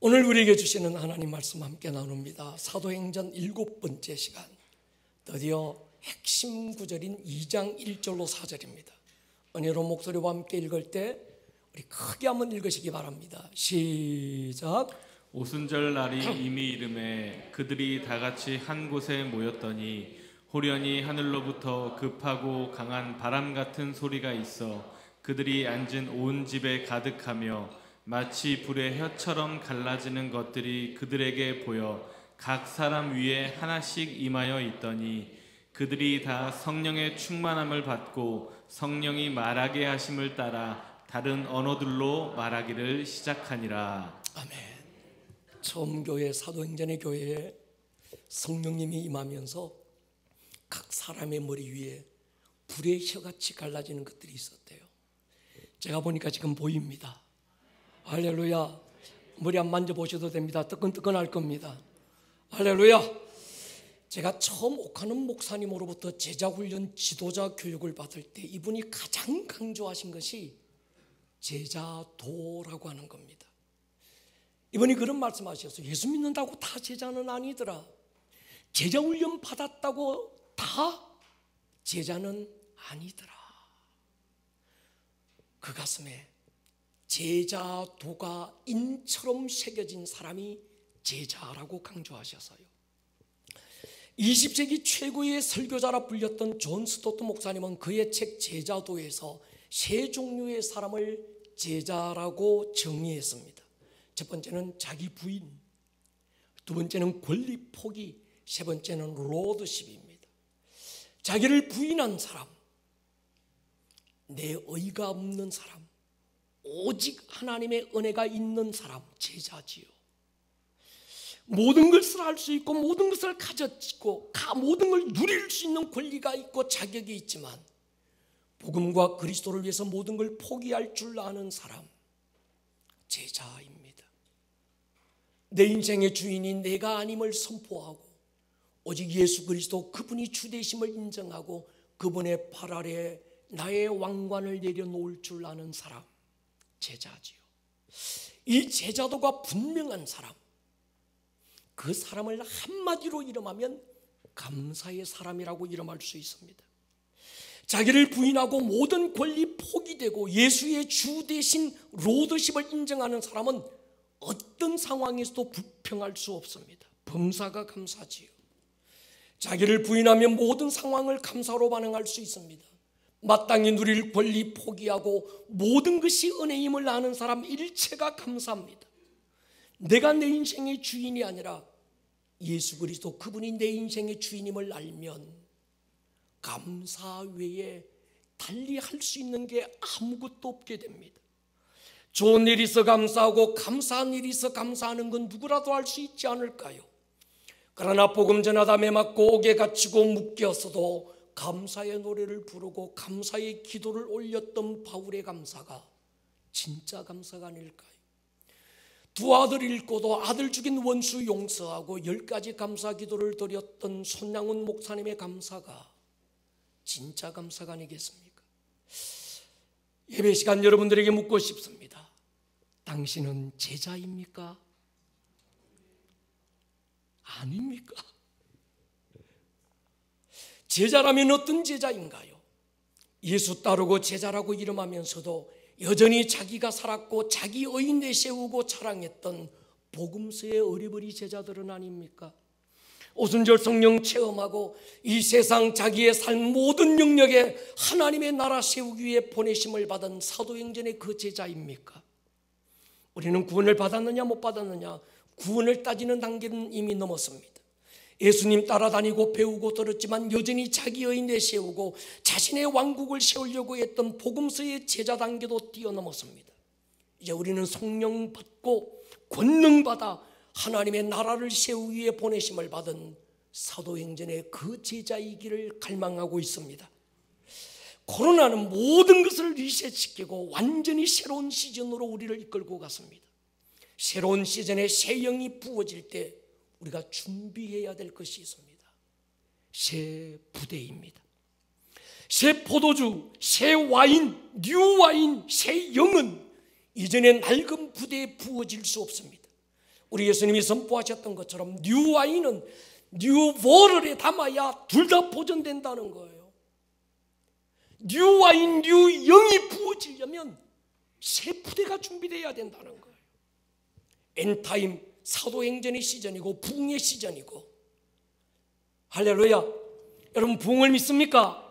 오늘 우리에게 주시는 하나님 말씀 함께 나눕니다. 사도행전 7번째 시간, 드디어 핵심 구절인 2장 1절로 4절입니다. 은혜로운 목소리와 함께 읽을 때 우리 크게 한번 읽으시기 바랍니다. 시작. 오순절 날이 이미 이름에 그들이 다 같이 한 곳에 모였더니 호련히 하늘로부터 급하고 강한 바람 같은 소리가 있어 그들이 앉은 온 집에 가득하며 마치 불의 혀처럼 갈라지는 것들이 그들에게 보여 각 사람 위에 하나씩 임하여 있더니 그들이 다 성령의 충만함을 받고 성령이 말하게 하심을 따라 다른 언어들로 말하기를 시작하니라. 아멘. 처음 교회, 사도행전의 교회에 성령님이 임하면서 각 사람의 머리 위에 불의 혀같이 갈라지는 것들이 있었대요. 제가 보니까 지금 보입니다. 할렐루야. 머리 안 만져보셔도 됩니다. 뜨끈뜨끈할 겁니다. 할렐루야. 제가 처음 옥하는 목사님으로부터 제자훈련 지도자 교육을 받을 때 이분이 가장 강조하신 것이 제자도라고 하는 겁니다. 이분이 그런 말씀하셨어요. 예수 믿는다고 다 제자는 아니더라. 제자훈련 받았다고 다 제자는 아니더라. 그 가슴에 제자도가 인처럼 새겨진 사람이 제자라고 강조하셔서요. 20세기 최고의 설교자라 불렸던 존 스토트 목사님은 그의 책 제자도에서 세 종류의 사람을 제자라고 정의했습니다. 첫 번째는 자기 부인, 두 번째는 권리 포기, 세 번째는 로드십입니다. 자기를 부인한 사람, 내 의가 없는 사람, 오직 하나님의 은혜가 있는 사람, 제자지요. 모든 것을 할 수 있고 모든 것을 가졌고 모든 걸 누릴 수 있는 권리가 있고 자격이 있지만 복음과 그리스도를 위해서 모든 걸 포기할 줄 아는 사람, 제자입니다. 내 인생의 주인이 내가 아님을 선포하고 오직 예수 그리스도 그분이 주되심을 인정하고 그분의 발 아래 나의 왕관을 내려놓을 줄 아는 사람, 제자지요. 이 제자도가 분명한 사람, 그 사람을 한마디로 이름하면 감사의 사람이라고 이름할 수 있습니다. 자기를 부인하고 모든 권리 포기되고 예수의 주 대신 로드십을 인정하는 사람은 어떤 상황에서도 불평할 수 없습니다. 범사가 감사지요. 자기를 부인하면 모든 상황을 감사로 반응할 수 있습니다. 마땅히 누릴 권리 포기하고 모든 것이 은혜임을 아는 사람 일체가 감사합니다. 내가 내 인생의 주인이 아니라 예수 그리스도 그분이 내 인생의 주인임을 알면 감사 외에 달리 할 수 있는 게 아무것도 없게 됩니다. 좋은 일이 있어 감사하고 감사한 일이 있어 감사하는 건 누구라도 할 수 있지 않을까요? 그러나 복음 전하다 매맞고 옥에 갇히고 묶였어도 감사의 노래를 부르고 감사의 기도를 올렸던 바울의 감사가 진짜 감사가 아닐까요? 두 아들 잃고도 아들 죽인 원수 용서하고 10가지 감사 기도를 드렸던 손양훈 목사님의 감사가 진짜 감사가 아니겠습니까? 예배 시간 여러분들에게 묻고 싶습니다. 당신은 제자입니까? 아닙니까? 제자라면 어떤 제자인가요? 예수 따르고 제자라고 이름하면서도 여전히 자기가 살았고 자기 의 내세우고 자랑했던 복음서의 어리버리 제자들은 아닙니까? 오순절 성령 체험하고 이 세상 자기의 삶 모든 영역에 하나님의 나라 세우기 위해 보내심을 받은 사도행전의 그 제자입니까? 우리는 구원을 받았느냐 못 받았느냐, 구원을 따지는 단계는 이미 넘었습니다. 예수님 따라다니고 배우고 들었지만 여전히 자기의 내세우고 자신의 왕국을 세우려고 했던 복음서의 제자 단계도 뛰어넘었습니다. 이제 우리는 성령 받고 권능 받아 하나님의 나라를 세우기 위해 보내심을 받은 사도행전의 그 제자이기를 갈망하고 있습니다. 코로나는 모든 것을 리셋시키고 완전히 새로운 시즌으로 우리를 이끌고 갔습니다. 새로운 시즌에 새 영이 부어질 때 우리가 준비해야 될 것이 있습니다. 새 부대입니다. 새 포도주, 새 와인, 뉴 와인, 새 영은 이전의 낡은 부대에 부어질 수 없습니다. 우리 예수님이 선포하셨던 것처럼 뉴 와인은 뉴 보럴에 담아야 둘 다 보존된다는 거예요. 뉴 와인, 뉴 영이 부어지려면 새 부대가 준비되어야 된다는 거예요. 엔타임 사도행전의 시즌이고 부흥의 시즌이고. 할렐루야. 여러분 부흥을 믿습니까?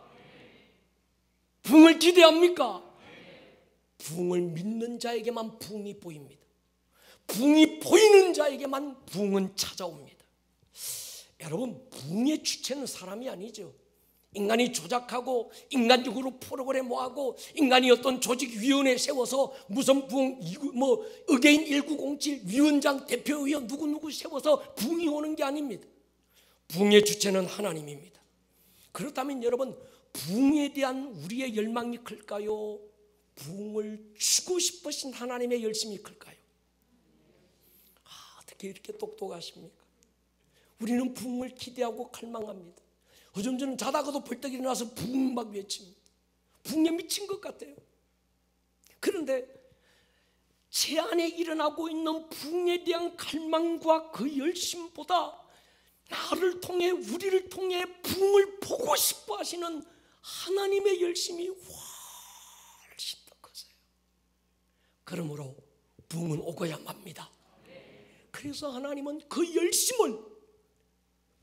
부흥을 기대합니까? 부흥을 믿는 자에게만 부흥이 보입니다. 부흥이 보이는 자에게만 부흥은 찾아옵니다. 여러분 부흥의 주체는 사람이 아니죠. 인간이 조작하고 인간적으로 프로그램화하고 인간이 어떤 조직위원회 세워서 무슨 부흥 의계인 1907 위원장 대표위원 누구누구 세워서 부흥이 오는 게 아닙니다. 부흥의 주체는 하나님입니다. 그렇다면 여러분 부흥에 대한 우리의 열망이 클까요? 부흥을 주고 싶으신 하나님의 열심이 클까요? 어떻게 이렇게 똑똑하십니까? 우리는 부흥을 기대하고 갈망합니다. 요즘 저는 자다가도 벌떡 일어나서 부흥 막 외칩니다. 부흥에 미친 것 같아요. 그런데 제 안에 일어나고 있는 부흥에 대한 갈망과 그 열심보다 나를 통해 우리를 통해 부흥을 보고 싶어 하시는 하나님의 열심이 훨씬 더 커서요. 그러므로 부흥은 오고야 맙니다. 그래서 하나님은 그 열심을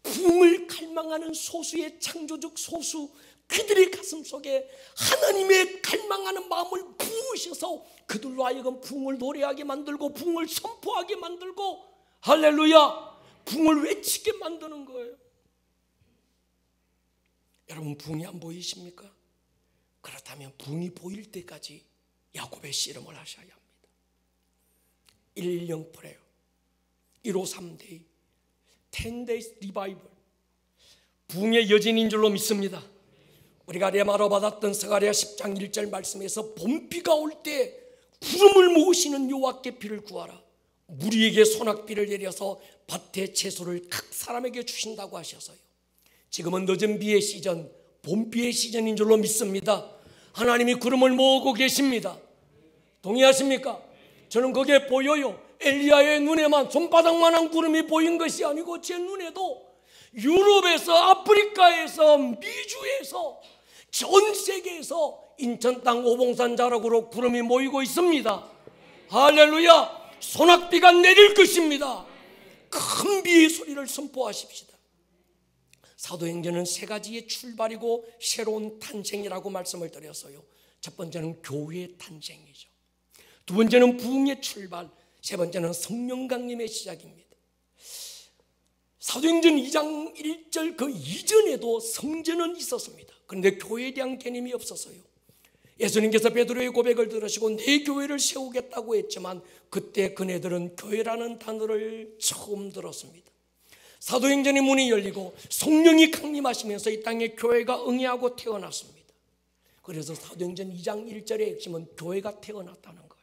부흥을 갈망하는 소수의 창조적 소수 그들의 가슴 속에 하나님의 갈망하는 마음을 부으셔서 그들로 하여금 부흥을 노래하게 만들고 부흥을 선포하게 만들고 할렐루야 부흥을 외치게 만드는 거예요. 여러분 부흥이 안 보이십니까? 그렇다면 부흥이 보일 때까지 야곱의 씨름을 하셔야 합니다. 110 프레요 153데이 10days revival 부흥의 여진인 줄로 믿습니다. 우리가 레마로 받았던 스가랴 10장 1절 말씀에서 봄비가 올 때 구름을 모으시는 여호와께 비를 구하라. 무리에게 소낙비를 내려서 밭의 채소를 각 사람에게 주신다고 하셔서요. 지금은 늦은 비의 시즌, 봄비의 시즌인 줄로 믿습니다. 하나님이 구름을 모으고 계십니다. 동의하십니까? 저는 그게 보여요. 엘리야의 눈에만 손바닥만한 구름이 보인 것이 아니고 제 눈에도 유럽에서 아프리카에서 미주에서 전 세계에서 인천 땅 오봉산 자락으로 구름이 모이고 있습니다. 할렐루야. 소낙비가 내릴 것입니다. 큰 비의 소리를 선포하십시다. 사도행전은 세 가지의 출발이고 새로운 탄생이라고 말씀을 드렸어요. 첫 번째는 교회의 탄생이죠. 두 번째는 부흥의 출발, 세 번째는 성령 강림의 시작입니다. 사도행전 2장 1절 그 이전에도 성전은 있었습니다. 그런데 교회에 대한 개념이 없었어요. 예수님께서 베드로의 고백을 들으시고 내 교회를 세우겠다고 했지만 그때 그네들은 교회라는 단어를 처음 들었습니다. 사도행전의 문이 열리고 성령이 강림하시면서 이 땅에 교회가 응애하고 태어났습니다. 그래서 사도행전 2장 1절의 핵심은 교회가 태어났다는 거예요.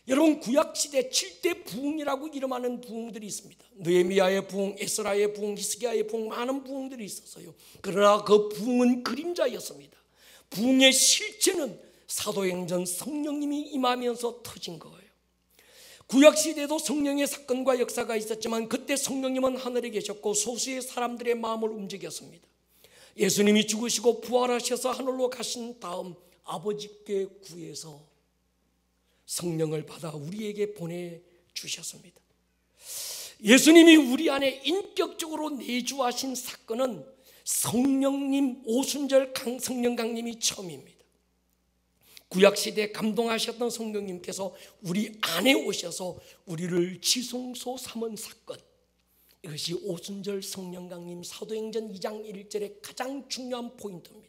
여러분 구약시대 7대 부흥이라고 이름하는 부흥들이 있습니다. 느헤미야의 부흥, 에스라의 부흥, 히스기야의 부흥 많은 부흥들이 있었어요. 그러나 그 부흥은 그림자였습니다. 부흥의 실체는 사도행전 성령님이 임하면서 터진 거예요. 구약시대도 성령의 사건과 역사가 있었지만 그때 성령님은 하늘에 계셨고 소수의 사람들의 마음을 움직였습니다. 예수님이 죽으시고 부활하셔서 하늘로 가신 다음 아버지께 구해서 성령을 받아 우리에게 보내주셨습니다. 예수님이 우리 안에 인격적으로 내주하신 사건은 성령님 오순절 성령 강림이 처음입니다. 구약시대에 감동하셨던 성령님께서 우리 안에 오셔서 우리를 지성소 삼은 사건, 이것이 오순절 성령 강림 사도행전 2장 1절의 가장 중요한 포인트입니다.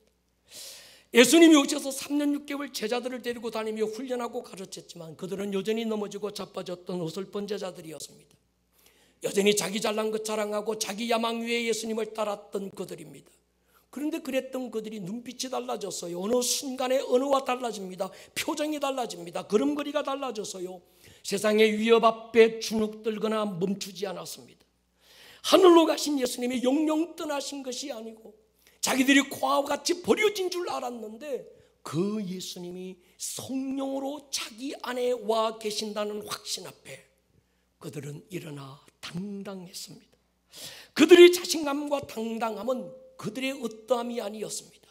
예수님이 오셔서 3년 6개월 제자들을 데리고 다니며 훈련하고 가르쳤지만 그들은 여전히 넘어지고 자빠졌던 어설픈 제자들이었습니다. 여전히 자기 잘난 것 자랑하고 자기 야망 위에 예수님을 따랐던 그들입니다. 그런데 그랬던 그들이 눈빛이 달라졌어요. 어느 순간에 언어가 달라집니다. 표정이 달라집니다. 걸음걸이가 달라졌어요. 세상의 위협 앞에 주눅들거나 멈추지 않았습니다. 하늘로 가신 예수님이 영영 떠나신 것이 아니고 자기들이 고아와 같이 버려진 줄 알았는데 그 예수님이 성령으로 자기 안에 와 계신다는 확신 앞에 그들은 일어나 당당했습니다. 그들의 자신감과 당당함은 그들의 어떠함이 아니었습니다.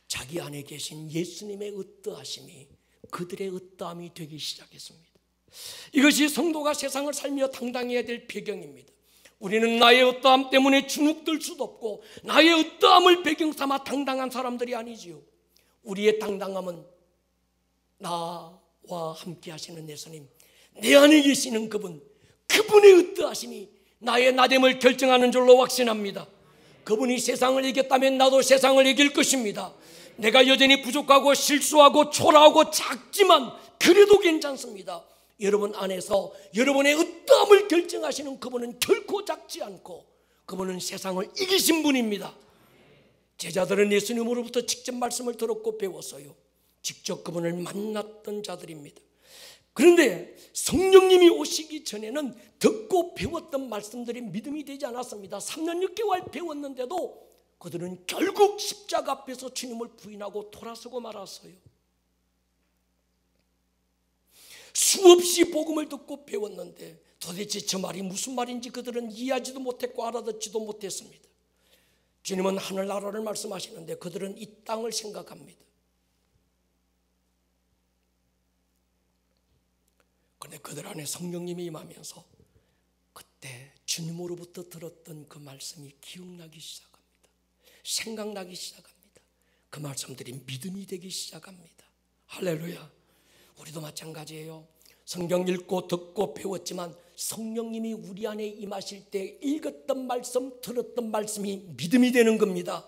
자기 안에 계신 예수님의 어떠하심이 그들의 어떠함이 되기 시작했습니다. 이것이 성도가 세상을 살며 당당해야 될 배경입니다. 우리는 나의 어떠함 때문에 주눅들 수도 없고 나의 어떠함을 배경 삼아 당당한 사람들이 아니지요. 우리의 당당함은 나와 함께 하시는 예수님, 내 안에 계시는 그분의 어떠하심이 나의 나됨을 결정하는 줄로 확신합니다. 그분이 세상을 이겼다면 나도 세상을 이길 것입니다. 내가 여전히 부족하고 실수하고 초라하고 작지만 그래도 괜찮습니다. 여러분 안에서 여러분의 어떠함을 결정하시는 그분은 결코 작지 않고 그분은 세상을 이기신 분입니다. 제자들은 예수님으로부터 직접 말씀을 들었고 배웠어요. 직접 그분을 만났던 자들입니다. 그런데 성령님이 오시기 전에는 듣고 배웠던 말씀들이 믿음이 되지 않았습니다. 3년 6개월 배웠는데도 그들은 결국 십자가 앞에서 주님을 부인하고 돌아서고 말았어요. 수없이 복음을 듣고 배웠는데 도대체 저 말이 무슨 말인지 그들은 이해하지도 못했고 알아듣지도 못했습니다. 주님은 하늘나라를 말씀하시는데 그들은 이 땅을 생각합니다. 그런데 그들 안에 성령님이 임하면서 그때 주님으로부터 들었던 그 말씀이 기억나기 시작합니다. 생각나기 시작합니다. 그 말씀들이 믿음이 되기 시작합니다. 할렐루야. 우리도 마찬가지예요. 성경 읽고 듣고 배웠지만 성령님이 우리 안에 임하실 때 읽었던 말씀, 들었던 말씀이 믿음이 되는 겁니다.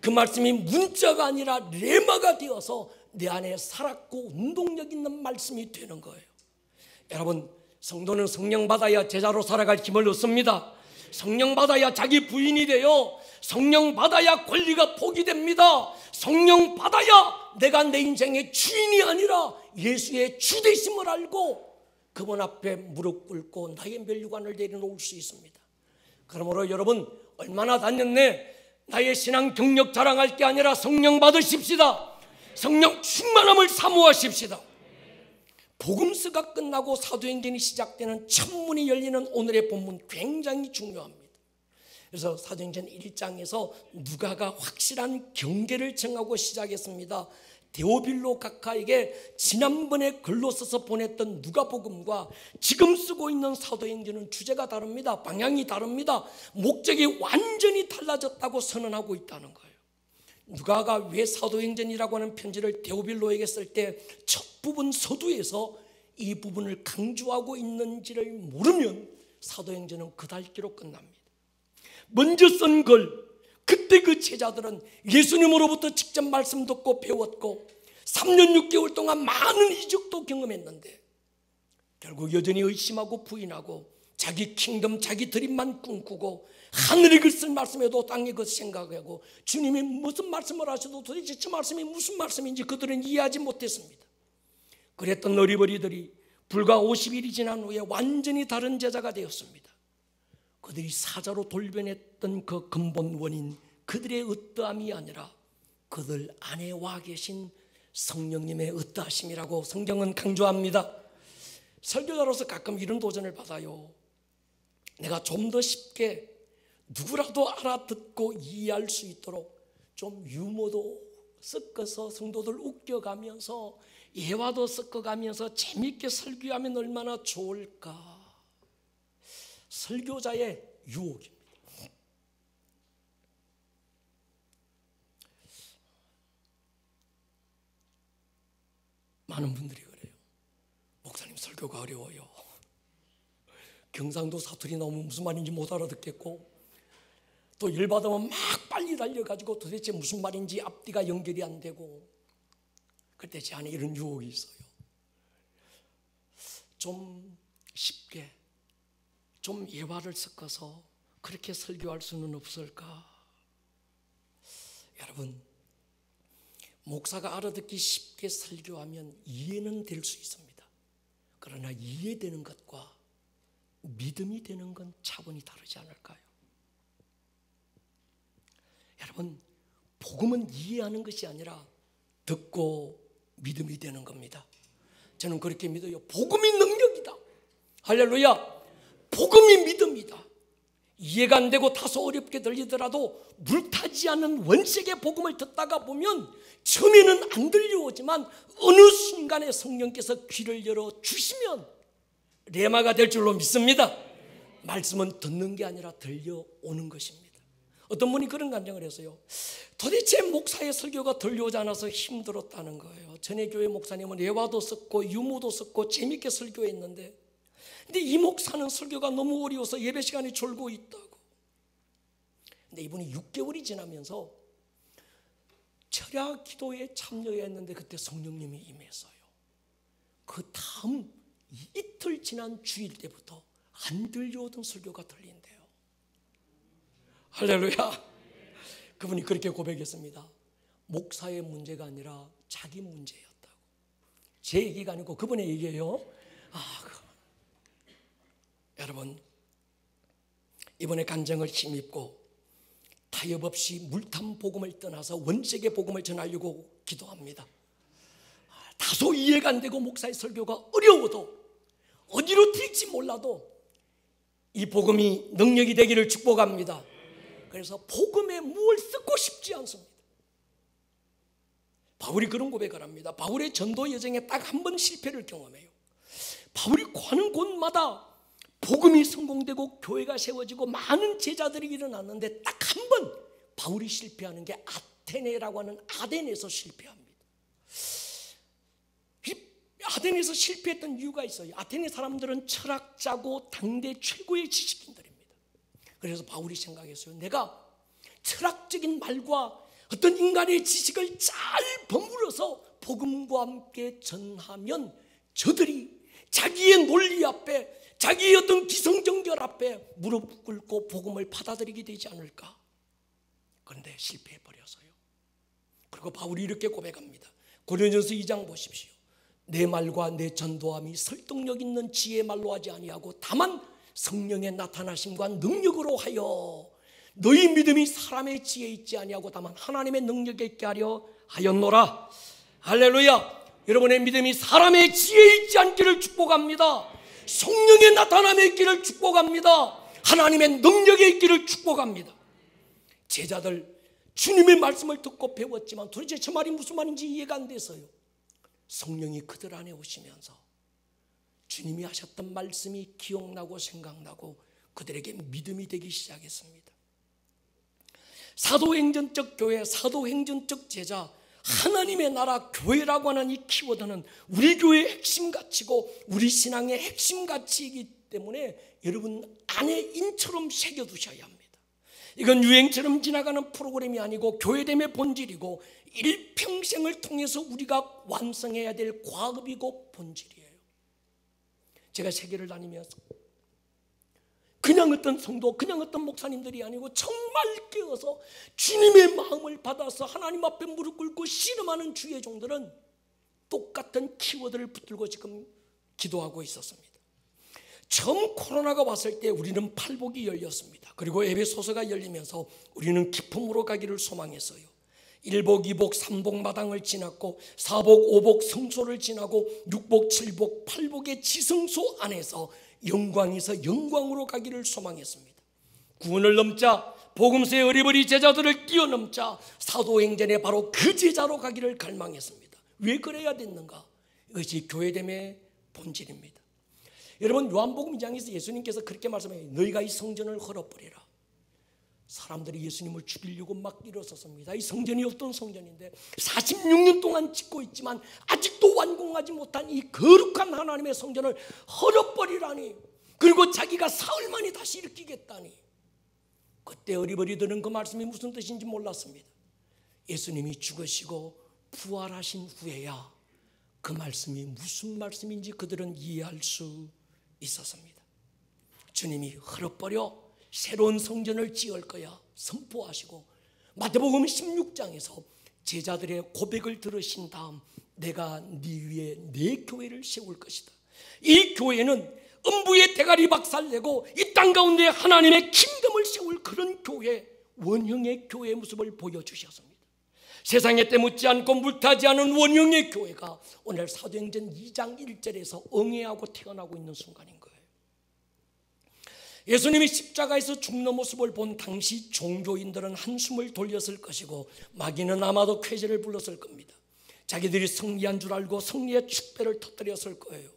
그 말씀이 문자가 아니라 레마가 되어서 내 안에 살았고 운동력 있는 말씀이 되는 거예요. 여러분, 성도는 성령 받아야 제자로 살아갈 힘을 얻습니다. 성령 받아야 자기 부인이 돼요. 성령 받아야 권리가 포기됩니다. 성령 받아야 내가 내 인생의 주인이 아니라 예수의 주되심을 알고 그분 앞에 무릎 꿇고 나의 면류관을 내려놓을 수 있습니다. 그러므로 여러분, 얼마나 다녔네, 나의 신앙 경력 자랑할 게 아니라 성령 받으십시다. 성령 충만함을 사모하십시다. 복음서가 끝나고 사도행전이 시작되는 첫문이 열리는 오늘의 본문 굉장히 중요합니다. 그래서 사도행전 1장에서 누가가 확실한 경계를 정하고 시작했습니다. 데오빌로 각하에게 지난번에 글로 써서 보냈던 누가복음과 지금 쓰고 있는 사도행전은 주제가 다릅니다. 방향이 다릅니다. 목적이 완전히 달라졌다고 선언하고 있다는 거예요. 누가가 왜 사도행전이라고 하는 편지를 데오빌로에게 쓸 때 첫 부분 서두에서 이 부분을 강조하고 있는지를 모르면 사도행전은 그달기로 끝납니다. 먼저 쓴 걸 그때 그 제자들은 예수님으로부터 직접 말씀 듣고 배웠고 3년 6개월 동안 많은 이적도 경험했는데 결국 여전히 의심하고 부인하고 자기 킹덤, 자기 드림만 꿈꾸고 하늘의 것을 말씀해도 땅의 것을 생각하고 주님이 무슨 말씀을 하셔도 도대체 저 말씀이 무슨 말씀인지 그들은 이해하지 못했습니다. 그랬던 어리버리들이 불과 50일이 지난 후에 완전히 다른 제자가 되었습니다. 그들이 사자로 돌변했던 그 근본 원인, 그들의 어떠함이 아니라 그들 안에 와 계신 성령님의 어떠하심이라고 성경은 강조합니다. 설교자로서 가끔 이런 도전을 받아요. 내가 좀 더 쉽게 누구라도 알아듣고 이해할 수 있도록 좀 유머도 섞어서 성도들 웃겨가면서 예화도 섞어가면서 재미있게 설교하면 얼마나 좋을까. 설교자의 유혹입니다. 많은 분들이 그래요. 목사님 설교가 어려워요. 경상도 사투리 나오면 무슨 말인지 못 알아듣겠고 또 열받으면 막 빨리 달려가지고 도대체 무슨 말인지 앞뒤가 연결이 안 되고 그때 제 안에 이런 유혹이 있어요. 좀 쉽게 좀 예화를 섞어서 그렇게 설교할 수는 없을까? 여러분, 목사가 알아듣기 쉽게 설교하면 이해는 될 수 있습니다. 그러나 이해되는 것과 믿음이 되는 건 차원이 다르지 않을까요? 여러분, 복음은 이해하는 것이 아니라 듣고 믿음이 되는 겁니다. 저는 그렇게 믿어요. 복음이 능력이다. 할렐루야. 복음이 믿음이다. 이해가 안 되고 다소 어렵게 들리더라도 물타지 않는 원색의 복음을 듣다가 보면 처음에는 안 들려오지만 어느 순간에 성령께서 귀를 열어주시면 레마가 될 줄로 믿습니다. 말씀은 듣는 게 아니라 들려오는 것입니다. 어떤 분이 그런 간증을 했어요. 도대체 목사의 설교가 들려오지 않아서 힘들었다는 거예요. 전에 교회 목사님은 예화도 썼고 유모도 썼고 재밌게 설교했는데, 근데 이 목사는 설교가 너무 어려워서 예배 시간이 줄고 있다고. 근데 이분이 6개월이 지나면서 철야 기도에 참여했는데 그때 성령님이 임했어요. 그 다음 이틀 지난 주일 때부터 안 들려오던 설교가 들린대요. 할렐루야. 그분이 그렇게 고백했습니다. 목사의 문제가 아니라 자기 문제였다고. 제 얘기가 아니고 그분의 얘기예요. 여러분, 이번에 간증을 힘입고 타협 없이 물탄 복음을 떠나서 원색의 복음을 전하려고 기도합니다. 다소 이해가 안 되고 목사의 설교가 어려워도 어디로 튈지 몰라도 이 복음이 능력이 되기를 축복합니다. 그래서 복음에 무엇을 쓰고 싶지 않습니다. 바울이 그런 고백을 합니다. 바울의 전도 여정에 딱 한 번 실패를 경험해요. 바울이 가는 곳마다 복음이 성공되고 교회가 세워지고 많은 제자들이 일어났는데 딱 한 번 바울이 실패하는 게 아테네라고 하는 아덴에서 실패합니다. 아덴에서 실패했던 이유가 있어요. 아테네 사람들은 철학자고 당대 최고의 지식인들입니다. 그래서 바울이 생각했어요. 내가 철학적인 말과 어떤 인간의 지식을 잘 버무려서 복음과 함께 전하면 저들이 자기의 논리 앞에, 자기의 어떤 기성정결 앞에 무릎 꿇고 복음을 받아들이게 되지 않을까. 그런데 실패해버렸어요. 그리고 바울이 이렇게 고백합니다. 고린도전서 2장 보십시오. 내 말과 내 전도함이 설득력 있는 지혜의 말로 하지 아니하고 다만 성령의 나타나심과 능력으로 하여 너희 믿음이 사람의 지혜에 있지 아니하고 다만 하나님의 능력에 있게 하려 하였노라. 할렐루야. 여러분의 믿음이 사람의 지혜에 있지 않기를 축복합니다. 성령의 나타남에 있기를 축복합니다. 하나님의 능력에 있기를 축복합니다. 제자들 주님의 말씀을 듣고 배웠지만 도대체 저 말이 무슨 말인지 이해가 안 돼서요. 성령이 그들 안에 오시면서 주님이 하셨던 말씀이 기억나고 생각나고 그들에게 믿음이 되기 시작했습니다. 사도행전적 교회, 사도행전적 제자, 하나님의 나라 교회라고 하는 이 키워드는 우리 교회의 핵심 가치고 우리 신앙의 핵심 가치이기 때문에 여러분 안에 인처럼 새겨두셔야 합니다. 이건 유행처럼 지나가는 프로그램이 아니고 교회됨의 본질이고 일평생을 통해서 우리가 완성해야 될 과업이고 본질이에요. 제가 세계를 다니면서 그냥 어떤 성도, 그냥 어떤 목사님들이 아니고 정말 깨어서 주님의 마음을 받아서 하나님 앞에 무릎 꿇고 씨름하는 주의 종들은 똑같은 키워드를 붙들고 지금 기도하고 있었습니다. 처음 코로나가 왔을 때 우리는 팔복이 열렸습니다. 그리고 에베소서가 열리면서 우리는 기쁨으로 가기를 소망했어요. 1복, 2복, 3복 마당을 지났고 4복, 5복 성소를 지나고 6복, 7복, 8복의 지성소 안에서 영광에서 영광으로 가기를 소망했습니다. 구원을 넘자 복음서의 어리버리 제자들을 뛰어넘자 사도행전에 바로 그 제자로 가기를 갈망했습니다. 왜 그래야 됐는가? 이것이 교회됨의 본질입니다. 여러분 요한복음 2장에서 예수님께서 그렇게 말씀해요. 너희가 이 성전을 헐어버리라. 사람들이 예수님을 죽이려고 막 일어섰습니다. 이 성전이 어떤 성전인데 46년 동안 짓고 있지만 아직도 완공하지 못한 이 거룩한 하나님의 성전을 헐어버리라니. 그리고 자기가 사흘 만에 다시 일으키겠다니. 그때 어리버리들은 그 말씀이 무슨 뜻인지 몰랐습니다. 예수님이 죽으시고 부활하신 후에야 그 말씀이 무슨 말씀인지 그들은 이해할 수 있었습니다. 주님이 헐어버려 새로운 성전을 지을 거야 선포하시고 마태복음 16장에서 제자들의 고백을 들으신 다음 내가 네 위에 내 교회를 세울 것이다. 이 교회는 음부의 대가리 박살내고 이 땅 가운데 하나님의 킹덤을 세울 그런 교회, 원형의 교회의 모습을 보여주셨습니다. 세상에 때묻지 않고 물타지 않은 원형의 교회가 오늘 사도행전 2장 1절에서 응애하고 태어나고 있는 순간인 거예요. 예수님이 십자가에서 죽는 모습을 본 당시 종교인들은 한숨을 돌렸을 것이고 마귀는 아마도 쾌재를 불렀을 겁니다. 자기들이 승리한 줄 알고 승리의 축배를 터뜨렸을 거예요.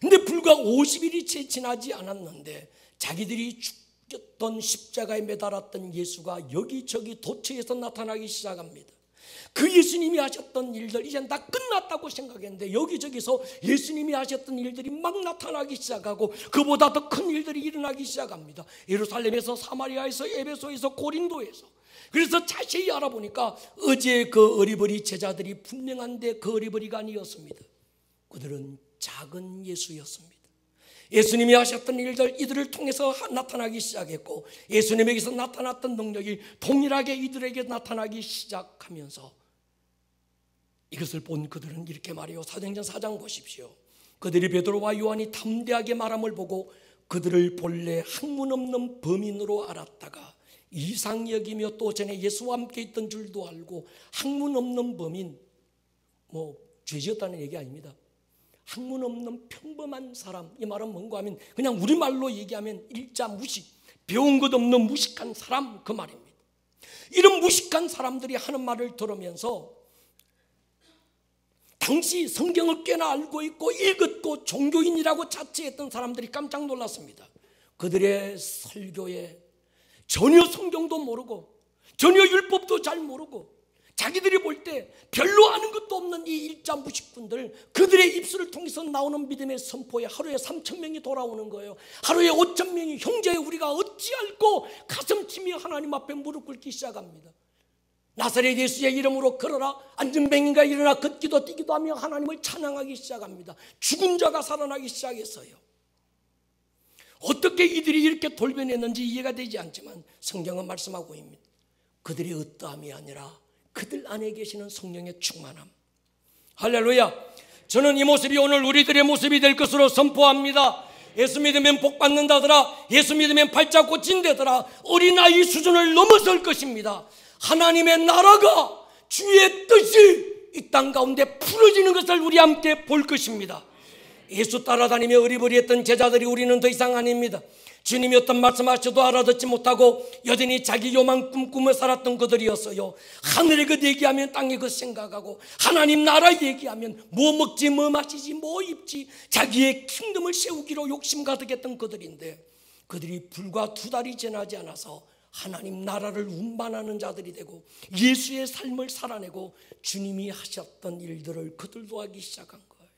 근데 불과 50일이 채 지나지 않았는데 자기들이 죽였던 십자가에 매달았던 예수가 여기저기 도처에서 나타나기 시작합니다. 그 예수님이 하셨던 일들 이젠 다 끝났다고 생각했는데 여기저기서 예수님이 하셨던 일들이 막 나타나기 시작하고 그보다 더 큰 일들이 일어나기 시작합니다. 예루살렘에서, 사마리아에서, 에베소에서, 고린도에서. 그래서 자세히 알아보니까 어제 그 어리버리 제자들이 분명한데 그 어리버리가 아니었습니다. 그들은 작은 예수였습니다. 예수님이 하셨던 일들 이들을 통해서 나타나기 시작했고 예수님에게서 나타났던 능력이 동일하게 이들에게 나타나기 시작하면서 이것을 본 그들은 이렇게 말해요. 사도행전 4장 보십시오. 그들이 베드로와 요한이 담대하게 말함을 보고 그들을 본래 학문 없는 범인으로 알았다가 이상 여기며 또 전에 예수와 함께 있던 줄도 알고 학문 없는 범인, 죄 지었다는 얘기 아닙니다. 학문 없는 평범한 사람, 이 말은 뭔가 하면 그냥 우리말로 얘기하면 일자 무식, 배운 것 없는 무식한 사람, 그 말입니다. 이런 무식한 사람들이 하는 말을 들으면서 당시 성경을 꽤나 알고 있고 읽었고 종교인이라고 자처했던 사람들이 깜짝 놀랐습니다. 그들의 설교에 전혀 성경도 모르고 전혀 율법도 잘 모르고 자기들이 볼 때 별로 아는 것도 없는 이 일자 무식꾼들, 그들의 입술을 통해서 나오는 믿음의 선포에 하루에 3,000명이 돌아오는 거예요. 하루에 5,000명이 형제 우리가 어찌 알고 가슴치며 하나님 앞에 무릎 꿇기 시작합니다. 나사렛 예수의 이름으로 걸어라, 안전뱅이가 일어나 걷기도 뛰기도 하며 하나님을 찬양하기 시작합니다. 죽은 자가 살아나기 시작했어요. 어떻게 이들이 이렇게 돌변했는지 이해가 되지 않지만 성경은 말씀하고 있습니다. 그들의 어떠함이 아니라 그들 안에 계시는 성령의 충만함. 할렐루야. 저는 이 모습이 오늘 우리들의 모습이 될 것으로 선포합니다. 예수 믿으면 복 받는다더라, 예수 믿으면 팔자 고친다더라, 어린아이 수준을 넘어설 것입니다. 하나님의 나라가 주의 뜻이 이 땅 가운데 풀어지는 것을 우리 함께 볼 것입니다. 예수 따라다니며 어리버리했던 제자들이 우리는 더 이상 아닙니다. 주님이 어떤 말씀하셔도 알아듣지 못하고 여전히 자기 요만 꿈꾸며 살았던 그들이었어요. 하늘의 것 얘기하면 땅의 것 생각하고 하나님 나라 얘기하면 뭐 먹지 뭐 마시지 뭐 입지 자기의 킹덤을 세우기로 욕심 가득했던 그들인데 그들이 불과 2달이 지나지 않아서 하나님 나라를 운반하는 자들이 되고 예수의 삶을 살아내고 주님이 하셨던 일들을 그들도 하기 시작한 거예요.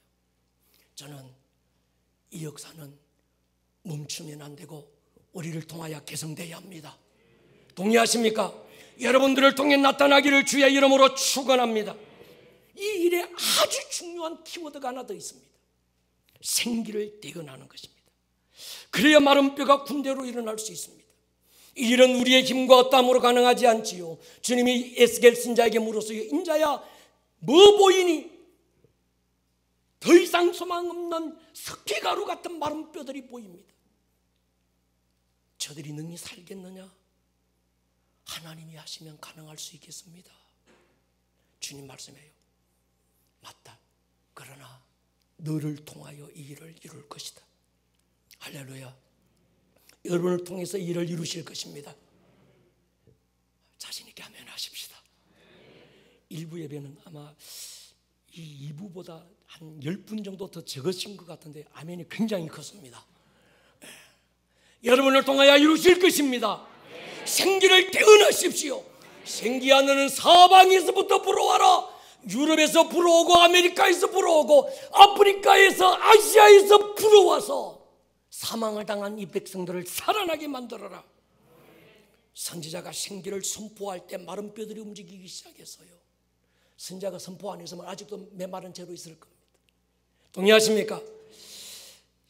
저는 이 역사는 멈추면 안 되고 우리를 통하여 개성되어야 합니다. 동의하십니까? 여러분들을 통해 나타나기를 주의 이름으로 축원합니다. 이 일에 아주 중요한 키워드가 하나 더 있습니다. 생기를 떼어나는 것입니다. 그래야 마른 뼈가 군대로 일어날 수 있습니다. 이 일은 우리의 힘과 땀으로 가능하지 않지요. 주님이 에스겔 선지자에게 물었어요. 인자야 뭐 보이니? 더 이상 소망 없는 석회가루 같은 마른 뼈들이 보입니다. 저들이 능히 살겠느냐? 하나님이 하시면 가능할 수 있겠습니다. 주님 말씀해요. 맞다. 그러나 너를 통하여 이 일을 이룰 것이다. 할렐루야. 여러분을 통해서 이 일을 이루실 것입니다. 자신 있게 아멘 하십시다. 일부 예배는 아마 이 2부보다 한 10분 정도 더 적으신 것 같은데 아멘이 굉장히 컸습니다. 여러분을 통하여 이루실 것입니다. 생기를 태어나십시오. 생기야 너는 사방에서부터 불어와라. 유럽에서 불어오고 아메리카에서 불어오고 아프리카에서 아시아에서 불어와서 사망을 당한 이 백성들을 살아나게 만들어라. 선지자가 생기를 선포할 때 마른 뼈들이 움직이기 시작했어요. 선지자가 선포 안 했으면 아직도 메마른 채로 있을 겁니다. 동의하십니까?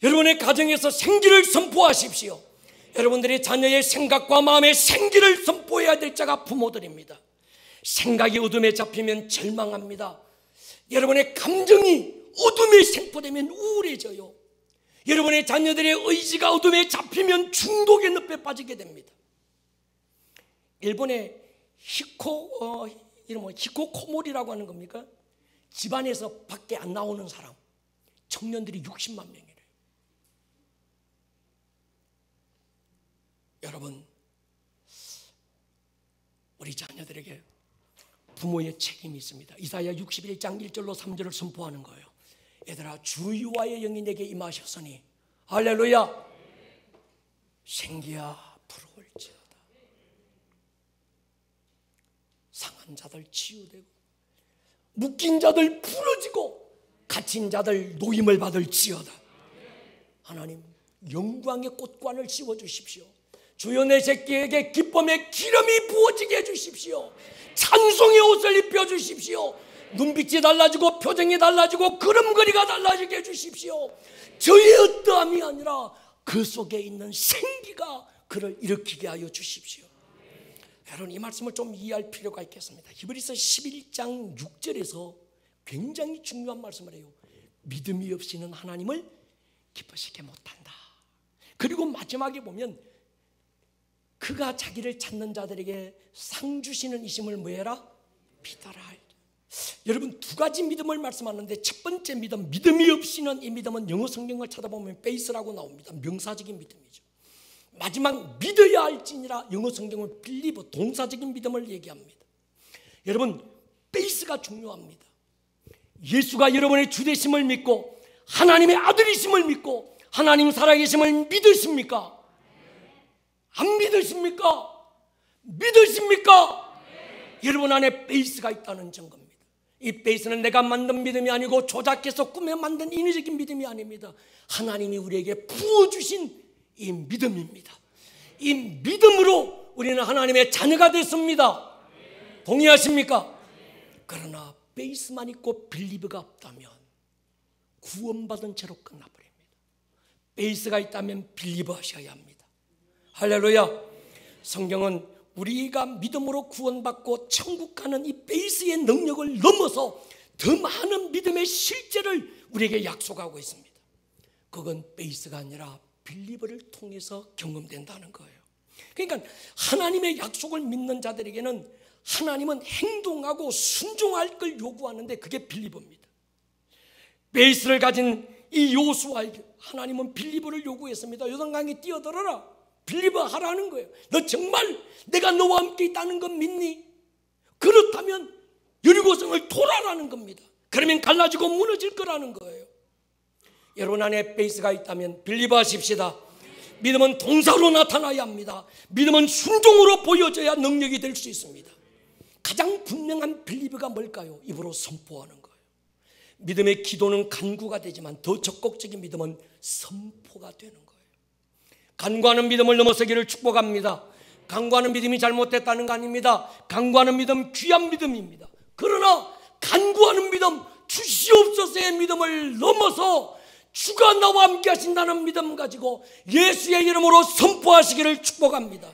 여러분의 가정에서 생기를 선포하십시오. 여러분들의 자녀의 생각과 마음의 생기를 선포해야 될 자가 부모들입니다. 생각이 어둠에 잡히면 절망합니다. 여러분의 감정이 어둠에 생포되면 우울해져요. 여러분의 자녀들의 의지가 어둠에 잡히면 중독의 늪에 빠지게 됩니다. 일본의 히코코모리라고 하는 겁니까? 집안에서 밖에 안 나오는 사람 청년들이 60만 명이래요. 여러분, 우리 자녀들에게 부모의 책임이 있습니다. 이사야 61장 1절로 3절을 선포하는 거예요. 얘들아, 주 여호와의 영이 내게 임하셨으니 할렐루야, 생기야 부러울지어다. 상한 자들 치유되고, 묶인 자들 풀어지고, 갇힌 자들 노임을 받을지어다. 하나님, 영광의 꽃관을 씌워주십시오. 주여, 내 새끼에게 기쁨의 기름이 부어지게 해주십시오. 찬송의 옷을 입혀주십시오. 눈빛이 달라지고 표정이 달라지고 걸음걸이가 달라지게 해주십시오. 저의 어떠함이 아니라 그 속에 있는 생기가 그를 일으키게 하여 주십시오. 여러분, 이 말씀을 좀 이해할 필요가 있겠습니다. 히브리서 11장 6절에서 굉장히 중요한 말씀을 해요. 믿음이 없이는 하나님을 기쁘시게 못한다. 그리고 마지막에 보면 그가 자기를 찾는 자들에게 상 주시는 이심을 뭐해라? 믿어라. 여러분, 두 가지 믿음을 말씀하는데, 첫 번째 믿음, 믿음이 없이는, 이 믿음은 영어 성경을 찾아보면 faith라고 나옵니다. 명사적인 믿음이죠. 마지막 믿어야 할지니라, 영어 성경은 believe, 동사적인 믿음을 얘기합니다. 여러분, faith가 중요합니다. 예수가 여러분의 주되심을 믿고 하나님의 아들이심을 믿고 하나님 살아계심을 믿으십니까? 안 믿으십니까? 믿으십니까? 여러분 안에 베이스가 있다는 증거입니다. 이 베이스는 내가 만든 믿음이 아니고 조작해서 꾸며 만든 인위적인 믿음이 아닙니다. 하나님이 우리에게 부어주신 이 믿음입니다. 이 믿음으로 우리는 하나님의 자녀가 됐습니다. 동의하십니까? 그러나 베이스만 있고 빌리브가 없다면 구원받은 채로 끝나버립니다. 베이스가 있다면 빌리브 하셔야 합니다. 할렐루야. 성경은 우리가 믿음으로 구원받고 천국 가는 이 베이스의 능력을 넘어서 더 많은 믿음의 실제를 우리에게 약속하고 있습니다. 그건 베이스가 아니라 빌리버를 통해서 경험된다는 거예요. 그러니까 하나님의 약속을 믿는 자들에게는 하나님은 행동하고 순종할 걸 요구하는데 그게 빌리버입니다. 베이스를 가진 이 요수아에게 하나님은 빌리버를 요구했습니다. 요단강에 뛰어들어라. 빌리버 하라는 거예요. 너 정말 내가 너와 함께 있다는 건 믿니? 그렇다면 여리고성을 돌아라는 겁니다. 그러면 갈라지고 무너질 거라는 거예요. 여러분 안에 베이스가 있다면 빌리버 하십시다. 믿음은 동사로 나타나야 합니다. 믿음은 순종으로 보여져야 능력이 될 수 있습니다. 가장 분명한 빌리버가 뭘까요? 입으로 선포하는 거예요. 믿음의 기도는 간구가 되지만 더 적극적인 믿음은 선포가 되는 거예요. 간구하는 믿음을 넘어서기를 축복합니다. 간구하는 믿음이 잘못됐다는 거 아닙니다. 간구하는 믿음 귀한 믿음입니다. 그러나 간구하는 믿음, 주시옵소서의 믿음을 넘어서 주가 나와 함께 하신다는 믿음 가지고 예수의 이름으로 선포하시기를 축복합니다.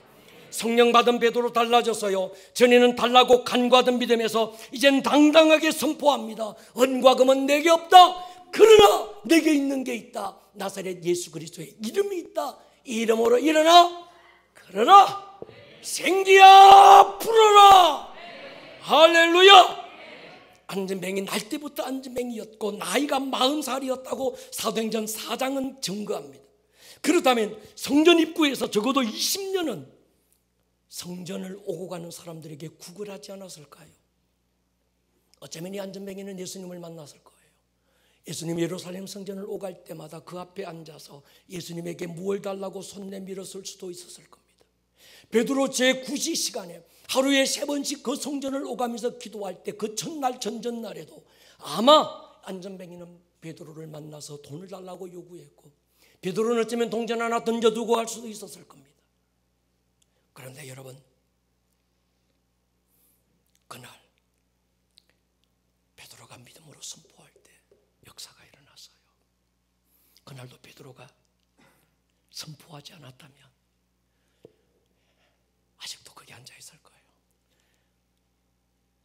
성령 받은 베드로 달라졌어요. 전에는 달라고 간구하던 믿음에서 이젠 당당하게 선포합니다. 은과 금은 내게 없다. 그러나 내게 있는 게 있다. 나사렛 예수 그리스도의 이름이 있다. 이 이름으로 일어나. 그러나 생기야 풀어라. 할렐루야. 안전뱅이 날 때부터 안전뱅이였고 나이가 40살이었다고 사도행전 4장은 증거합니다. 그렇다면 성전 입구에서 적어도 20년은 성전을 오고 가는 사람들에게 구걸하지 않았을까요? 어쩌면 이 안전뱅이는 예수님을 만났을 거예요. 예수님이 예루살렘 성전을 오갈 때마다 그 앞에 앉아서 예수님에게 무엇을 달라고 손 내밀었을 수도 있었을 겁니다. 베드로 제9시 시간에 하루에 3번씩 그 성전을 오가면서 기도할 때 그 첫날 전전날에도 아마 안전뱅이는 베드로를 만나서 돈을 달라고 요구했고 베드로는 어쩌면 동전 하나 던져두고 갈 수도 있었을 겁니다. 그런데 여러분, 그날 베드로가 믿음으로 선포할 때 역사가 일어났어요. 그날도 베드로가 선포하지 않았다면 아직도 거기 앉아 있을 거예요.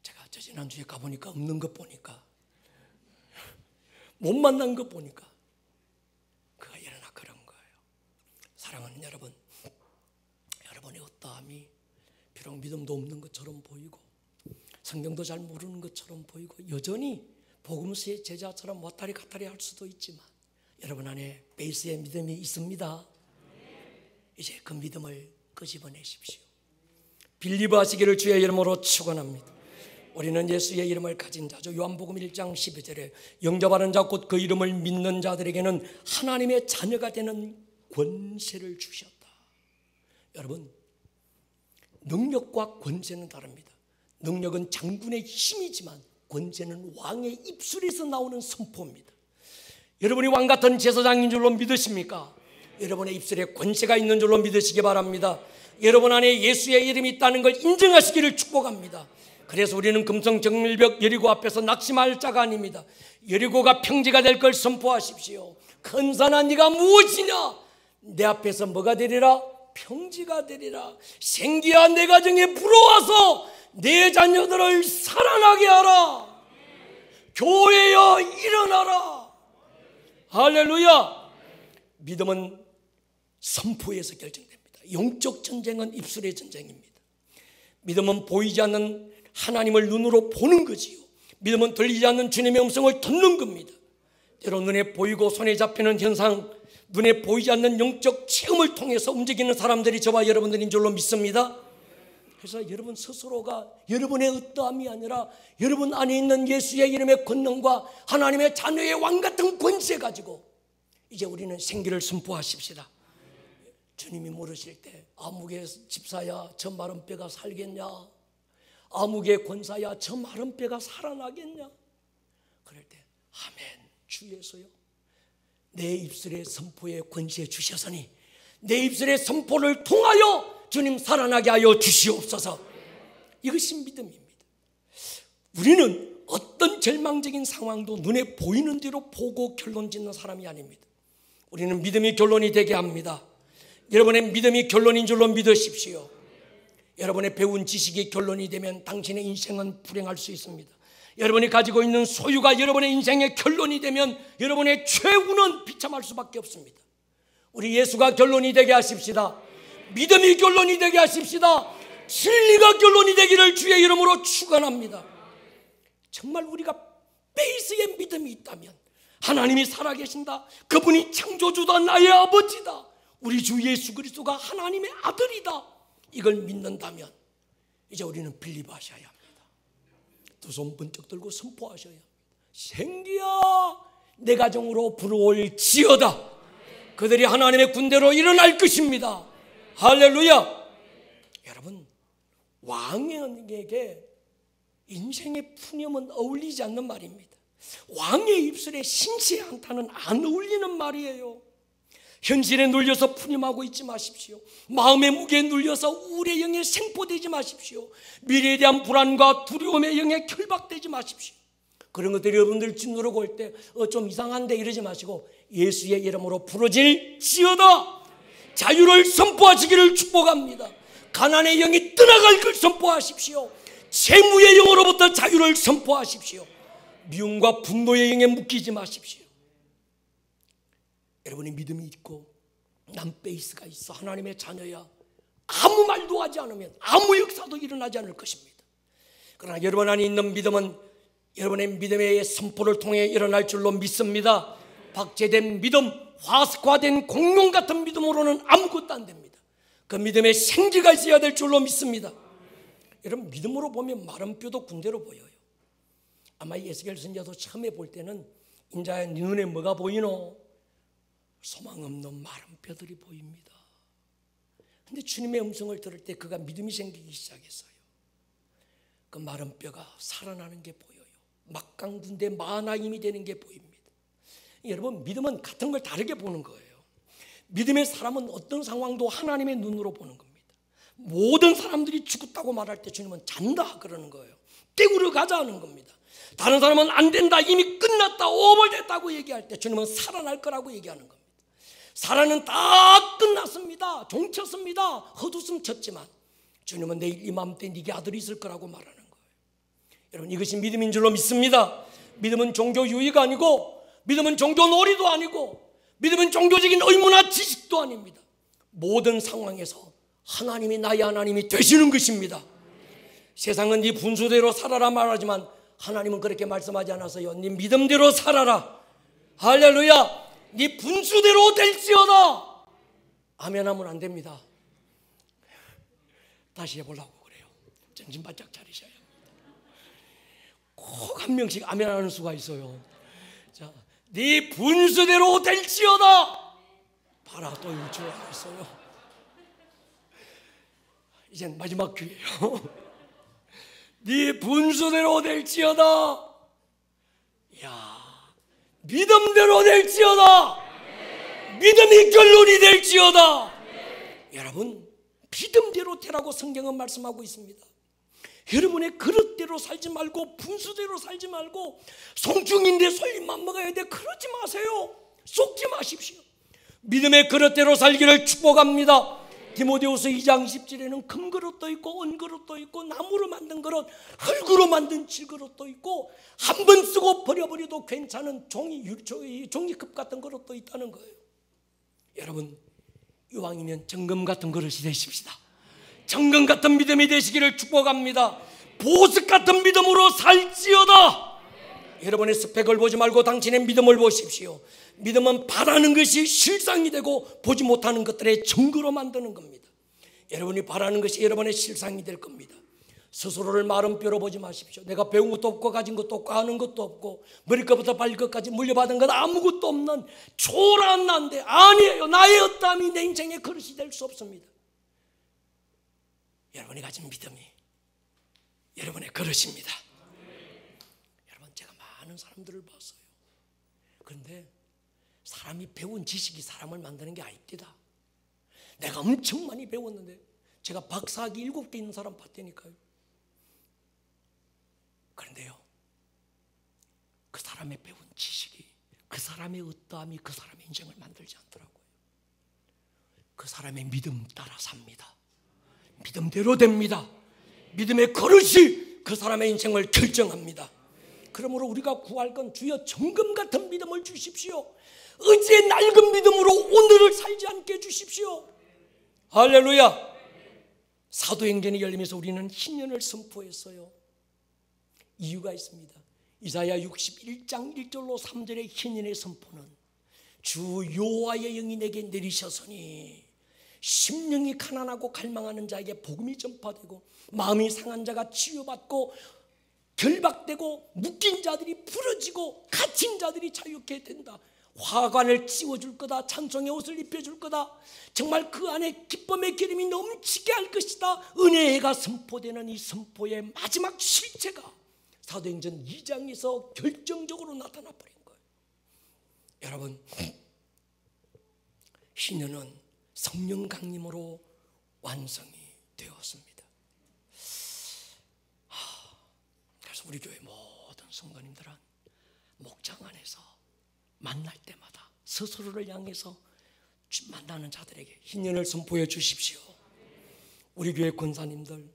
제가 저 지난주에 가보니까 없는 것 보니까 못 만난 것 보니까 그가 일어나 그런 거예요. 사랑하는 여러분, 여러분의 어떠함이 비록 믿음도 없는 것처럼 보이고 성경도 잘 모르는 것처럼 보이고 여전히 복음서의 제자처럼 왔다리 갔다리 할 수도 있지만 여러분 안에 베이스의 믿음이 있습니다. 이제 그 믿음을 끄집어내십시오. 빌리브 하시기를 주의 이름으로 축원합니다. 우리는 예수의 이름을 가진 자죠. 요한복음 1장 12절에 영접하는 자 곧 그 이름을 믿는 자들에게는 하나님의 자녀가 되는 권세를 주셨다. 여러분, 능력과 권세는 다릅니다. 능력은 장군의 힘이지만 권세는 왕의 입술에서 나오는 선포입니다. 여러분이 왕 같은 제사장인 줄로 믿으십니까? 여러분의 입술에 권세가 있는 줄로 믿으시기 바랍니다. 여러분 안에 예수의 이름이 있다는 걸 인정하시기를 축복합니다. 그래서 우리는 금성정밀벽 여리고 앞에서 낙심할 자가 아닙니다. 여리고가 평지가 될 걸 선포하십시오. 큰 산아 네가 무엇이냐? 내 앞에서 뭐가 되리라? 평지가 되리라. 생기야 내 가정에 불어와서 내 자녀들을 살아나게 하라. 교회여 일어나라. 할렐루야. 믿음은 선포에서 결정됩니다. 영적 전쟁은 입술의 전쟁입니다. 믿음은 보이지 않는 하나님을 눈으로 보는 거지요. 믿음은 들리지 않는 주님의 음성을 듣는 겁니다. 때로 눈에 보이고 손에 잡히는 현상, 눈에 보이지 않는 영적 체험을 통해서 움직이는 사람들이 저와 여러분들인 줄로 믿습니다. 그래서 여러분 스스로가 여러분의 어떠함이 아니라 여러분 안에 있는 예수의 이름의 권능과 하나님의 자녀의 왕 같은 권세 가지고 이제 우리는 생기를 선포하십시다. 주님이 물으실 때 아무개 집사야 저 마른 뼈가 살겠냐? 아무개 권사야 저 마른 뼈가 살아나겠냐? 그럴 때 아멘 주 예수여 내 입술의 선포에 권세 주셨으니 내 입술의 선포를 통하여 주님 살아나게 하여 주시옵소서. 이것이 믿음입니다. 우리는 어떤 절망적인 상황도 눈에 보이는 대로 보고 결론 짓는 사람이 아닙니다. 우리는 믿음이 결론이 되게 합니다. 여러분의 믿음이 결론인 줄로 믿으십시오. 여러분의 배운 지식이 결론이 되면 당신의 인생은 불행할 수 있습니다. 여러분이 가지고 있는 소유가 여러분의 인생의 결론이 되면 여러분의 최후는 비참할 수밖에 없습니다. 우리 예수가 결론이 되게 하십시다. 믿음이 결론이 되게 하십시다. 진리가 결론이 되기를 주의 이름으로 축원합니다. 정말 우리가 베이스에 믿음이 있다면 하나님이 살아계신다. 그분이 창조주다. 나의 아버지다. 우리 주 예수 그리스도가 하나님의 아들이다. 이걸 믿는다면 이제 우리는 빌리브 하셔야 합니다. 두 손 번쩍 들고 선포하셔야 합니다. 생기야 내 가정으로 불어올지어다. 그들이 하나님의 군대로 일어날 것입니다. 할렐루야. 여러분 왕에게 인생의 푸념은 어울리지 않는 말입니다. 왕의 입술에 신세의 한탄은 안 어울리는 말이에요. 현실에 눌려서 푸념하고 있지 마십시오. 마음의 무게에 눌려서 우울의 영에 생포되지 마십시오. 미래에 대한 불안과 두려움의 영에 결박되지 마십시오. 그런 것들이 여러분들 짓누르고 올 때 좀 이상한데 이러지 마시고 예수의 이름으로 부러질지어다. 자유를 선포하시기를 축복합니다. 가난의 영이 떠나갈 걸 선포하십시오. 재무의 영으로부터 자유를 선포하십시오. 미움과 분노의 영에 묶이지 마십시오. 여러분이 믿음이 있고 난 베이스가 있어 하나님의 자녀야. 아무 말도 하지 않으면 아무 역사도 일어나지 않을 것입니다. 그러나 여러분 안에 있는 믿음은 여러분의 믿음의 선포를 통해 일어날 줄로 믿습니다. 박제된 믿음, 화석화된 공룡 같은 믿음으로는 아무것도 안 됩니다. 그 믿음에 생기가 있어야 될 줄로 믿습니다. 여러분 믿음으로 보면 마른 뼈도 군대로 보여요. 아마 에스겔 선지자도 처음에 볼 때는 인자야 네 눈에 뭐가 보이노? 소망 없는 마른 뼈들이 보입니다. 근데 주님의 음성을 들을 때 그가 믿음이 생기기 시작했어요. 그 마른 뼈가 살아나는 게 보여요. 막강 군대 마하나임이 되는 게 보입니다. 여러분 믿음은 같은 걸 다르게 보는 거예요. 믿음의 사람은 어떤 상황도 하나님의 눈으로 보는 겁니다. 모든 사람들이 죽었다고 말할 때 주님은 잔다 그러는 거예요. 떼우러 가자 하는 겁니다. 다른 사람은 안 된다 이미 끝났다 오버됐다고 얘기할 때 주님은 살아날 거라고 얘기하는 겁니다. 살아는 다 끝났습니다. 종쳤습니다. 헛웃음 쳤지만 주님은 내일 이맘때 네게 아들이 있을 거라고 말하는 거예요. 여러분 이것이 믿음인 줄로 믿습니다. 믿음은 종교 유의가 아니고 믿음은 종교 놀이도 아니고 믿음은 종교적인 의무나 지식도 아닙니다. 모든 상황에서 하나님이 나의 하나님이 되시는 것입니다. 세상은 네 분수대로 살아라 말하지만 하나님은 그렇게 말씀하지 않아서요. 네 믿음대로 살아라. 할렐루야. 네 분수대로 될지어다. 아멘 하면 안 됩니다. 다시 해보려고 그래요. 정신 바짝 차리셔야 합니다. 꼭 한 명씩 아멘 하는 수가 있어요. 자, 네 분수대로 될지어다. 봐라, 또 이럴 줄 알았어요. 이젠 마지막 기회예요. 네 분수대로 될지어다. 야, 믿음대로 될지어다. 믿음이 결론이 될지어다. 여러분, 믿음대로 되라고 성경은 말씀하고 있습니다. 여러분의 그릇대로 살지 말고 분수대로 살지 말고 송중인데 솔잎만 먹어야 돼. 그러지 마세요. 속지 마십시오. 믿음의 그릇대로 살기를 축복합니다. 디모데후서 2장 10절에는 금그릇도 있고 은그릇도 있고 나무로 만든 그릇, 흙으로 만든 질그릇도 있고 한 번 쓰고 버려버려도 괜찮은 종이컵 같은 그릇도 있다는 거예요. 여러분, 이왕이면 정금 같은 그릇이 되십시다. 정금 같은 믿음이 되시기를 축복합니다. 보석 같은 믿음으로 살지어다. 여러분의 스펙을 보지 말고 당신의 믿음을 보십시오. 믿음은 바라는 것이 실상이 되고 보지 못하는 것들의 증거로 만드는 겁니다. 여러분이 바라는 것이 여러분의 실상이 될 겁니다. 스스로를 마른 뼈로 보지 마십시오. 내가 배운 것도 없고 가진 것도 없고 아는 것도 없고 머리끝부터 발끝까지 물려받은 것 아무것도 없는 초라한 난데, 아니에요. 나의 어떠함이 내 인생의 그릇이 될 수 없습니다. 여러분이 가진 믿음이 여러분의 그릇입니다. 여러분, 제가 많은 사람들을 봤어요. 그런데 사람이 배운 지식이 사람을 만드는 게 아닙니다. 내가 엄청 많이 배웠는데 제가 박사학위 7개 있는 사람 봤다니까요. 그런데요, 그 사람의 배운 지식이 그 사람의 어떠함이 그 사람의 인생을 만들지 않더라고요. 그 사람의 믿음 따라 삽니다. 믿음대로 됩니다. 믿음의 그릇이 그 사람의 인생을 결정합니다. 그러므로 우리가 구할 건 주여 정금 같은 믿음을 주십시오. 어제의 낡은 믿음으로 오늘을 살지 않게 해주십시오. 할렐루야. 사도행전이 열리면서 우리는 신년을 선포했어요. 이유가 있습니다. 이사야 61장 1절로 3절의 신년의 선포는 주 여호와의 영이 내게 내리셔서니 심령이 가난하고 갈망하는 자에게 복음이 전파되고 마음이 상한 자가 치유받고 결박되고 묶인 자들이 풀어지고 갇힌 자들이 자유케 된다. 화관을 씌워줄 거다. 찬송의 옷을 입혀줄 거다. 정말 그 안에 기쁨의 기름이 넘치게 할 것이다. 은혜의 해가 선포되는 이 선포의 마지막 실체가 사도행전 2장에서 결정적으로 나타나 버린 거예요. 여러분, 신년은 성령 강림으로 완성이 되었습니다. 그래서 우리 교회 모든 성도님들은 목장 안에서 만날 때마다 스스로를 향해서 만나는 자들에게 신년을 선포해 주십시오. 우리 교회 권사님들